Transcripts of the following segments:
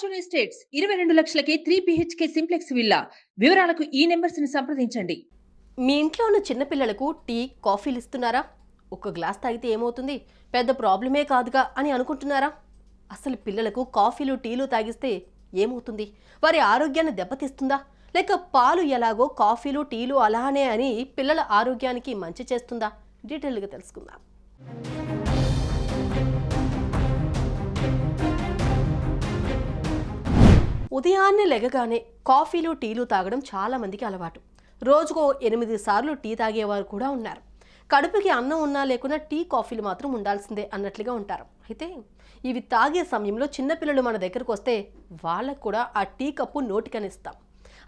Fortune estates 22 లక్షలకే 3 BHK simplex villa. వివరాలకు ఈ numbers ని సంప్రదించండి. మీ ఇంట్లో ఉన్న చిన్నపిల్లలకు టీ కాఫీలు ఇస్తున్నారా? ఒక గ్లాస్ తాగితే ఏమవుతుంది, పెద్ద ప్రాబ్లమే కాదుగా అని అనుకుంటున్నారా? అసలు పిల్లలకు కాఫీలు టీలు తాగిస్తే ఏమవుతుంది? వారి ఆరోగ్యాన్ని దెబ్బతీస్తుందా, లేక పాలు ఎలాగో కాఫీలు టీలు అలానే అని పిల్లల ఆరోగ్యానికి మంచి చేస్తుందా? డీటెయిల్గా తెలుసుకుందాం. ఉదయాన్నే లెగగానే కాఫీలు టీలు తాగడం చాలా మందికి అలవాటు. రోజుకో 8 సార్లు టీ తాగేవారు కూడా ఉన్నారు. కడుపుకి అన్నం ఉన్నా లేకున్నా టీ కాఫీలు మాత్రం ఉండాల్సిందే అన్నట్లుగా ఉంటారు. అయితే ఇవి తాగే సమయంలో చిన్నపిల్లలు మన దగ్గరకు వస్తే వాళ్ళకు కూడా ఆ టీ కప్పు నోటికనిస్తాం.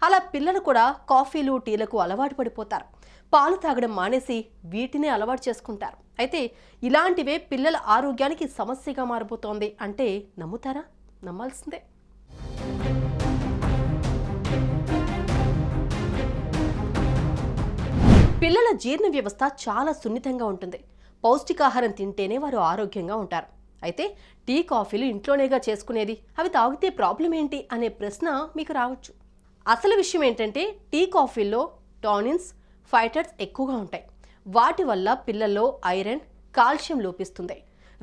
అలా పిల్లలు కూడా కాఫీలు టీలకు అలవాటు పడిపోతారు. పాలు తాగడం మానేసి వీటినే అలవాటు చేసుకుంటారు. అయితే ఇలాంటివే పిల్లల ఆరోగ్యానికి సమస్యగా మారిపోతోంది అంటే నమ్ముతారా? నమ్మాల్సిందే. పిల్లల జీర్ణ వ్యవస్థ చాలా సున్నితంగా ఉంటుంది. పౌష్టికాహారం తింటేనే వారు ఆరోగ్యంగా ఉంటారు. అయితే టీ కాఫీలు ఇంట్లోనేగా చేసుకునేది, అవి తాగితే ప్రాబ్లం ఏంటి అనే ప్రశ్న మీకు రావచ్చు. అసలు విషయం ఏంటంటే టీ కాఫీల్లో టానిన్స్, ఫైటర్స్ ఎక్కువగా ఉంటాయి. వాటి వల్ల పిల్లల్లో ఐరన్, కాల్షియం లోపిస్తుంది,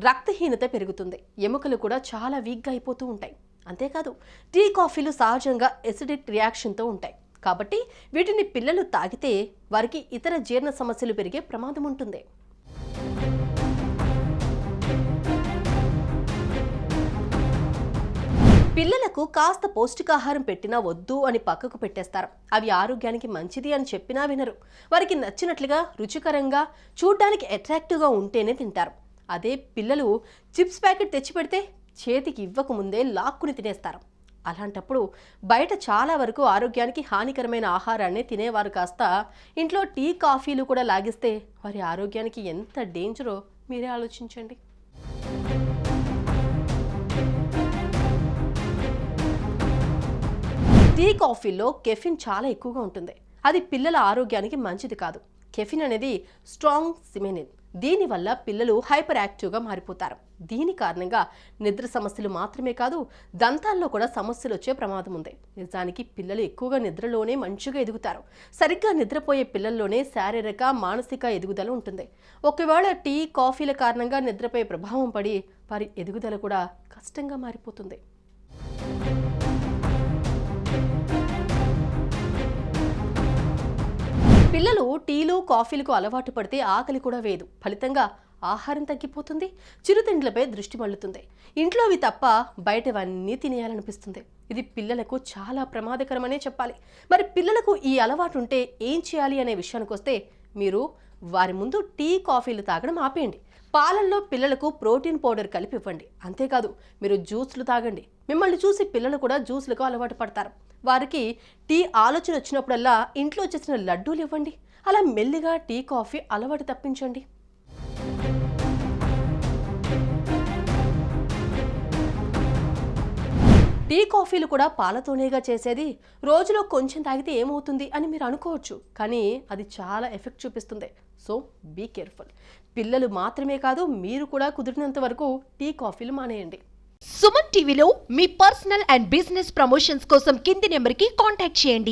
రక్తహీనత పెరుగుతుంది, ఎముకలు కూడా చాలా వీక్గా అయిపోతూ ఉంటాయి. అంతేకాదు టీ కాఫీలు సహజంగా ఎసిడిక్ రియాక్షన్తో ఉంటాయి. కాబట్టి వీటిని పిల్లలు తాగితే వారికి ఇతర జీర్ణ సమస్యలు పెరిగే ప్రమాదం ఉంటుంది. పిల్లలకు కాస్త పౌష్టికాహారం పెట్టినా వద్దు అని పక్కకు పెట్టేస్తారు. అవి ఆరోగ్యానికి మంచిది అని చెప్పినా వినరు. వారికి నచ్చినట్లుగా, రుచికరంగా, చూడ్డానికి అట్రాక్టివ్గా ఉంటేనే తింటారు. అదే పిల్లలు చిప్స్ ప్యాకెట్ తెచ్చి పెడితే చేతికి ఇవ్వకముందే లాక్కుని తినేస్తారు. అలాంటప్పుడు బయట చాలా వరకు ఆరోగ్యానికి హానికరమైన ఆహారాన్ని తినేవారు కాస్త ఇంట్లో టీ కాఫీలు కూడా లాగిస్తే వారి ఆరోగ్యానికి ఎంత డేంజరో మీరే ఆలోచించండి. టీ కాఫీల్లో కెఫిన్ చాలా ఎక్కువగా ఉంటుంది. అది పిల్లల ఆరోగ్యానికి మంచిది కాదు. కెఫిన్ అనేది స్ట్రాంగ్ సిమెనిన్. దీనివల్ల పిల్లలు హైపర్ యాక్టివ్గా మారిపోతారు. దీని కారణంగా నిద్ర సమస్యలు మాత్రమే కాదు, దంతాల్లో కూడా సమస్యలు వచ్చే ప్రమాదం ఉంది. నిజానికి పిల్లలు ఎక్కువగా నిద్రలోనే మంచిగా ఎదుగుతారు. సరిగ్గా నిద్రపోయే పిల్లల్లోనే శారీరక, మానసిక ఎదుగుదల ఉంటుంది. ఒకవేళ టీ కాఫీల కారణంగా నిద్రపై ప్రభావం పడి వారి ఎదుగుదల కూడా కష్టంగా మారిపోతుంది. పిల్లలు టీలు కాఫీలకు అలవాటు పడితే ఆకలి కూడా వేయదు. ఫలితంగా ఆహారం తగ్గిపోతుంది, చిరుతిండ్లపై దృష్టి మళ్లుతుంది. ఇంట్లో అవి తప్ప బయటవన్నీ తినేయాలనిపిస్తుంది. ఇది పిల్లలకు చాలా ప్రమాదకరమనే చెప్పాలి. మరి పిల్లలకు ఈ అలవాటు ఉంటే ఏం చేయాలి అనే విషయానికి వస్తే మీరు వారి ముందు టీ కాఫీలు తాగడం ఆపేయండి. పాలల్లో పిల్లలకు ప్రోటీన్ పౌడర్ కలిపి ఇవ్వండి. అంతేకాదు మీరు జ్యూస్లు తాగండి. మిమ్మల్ని చూసి పిల్లలు కూడా జ్యూస్లకు అలవాటు పడతారు. వారికి టీ ఆలోచన వచ్చినప్పుడల్లా ఇంట్లో చేసిన లడ్డూలు ఇవ్వండి. అలా మెల్లిగా టీ కాఫీ అలవాటు తప్పించండి. టీ కాఫీలు కూడా పాలతోనేగా చేసేది. రోజులో కొంచెం తాగితే ఏమవుతుంది అని మీరు అనుకోవచ్చు, కానీ అది చాలా ఎఫెక్ట్ చూపిస్తుంది. So be careful. పిల్లలు మాత్రమే కాదు, మీరు కూడా కుదిరినంత వరకు టీ కాఫీలు మానేయండి. సుమన్ టీవీలో మీ పర్సనల్ అండ్ బిజినెస్ ప్రమోషన్స్ కోసం కింది నెంబర్కి కాంటాక్ట్ చేయండి.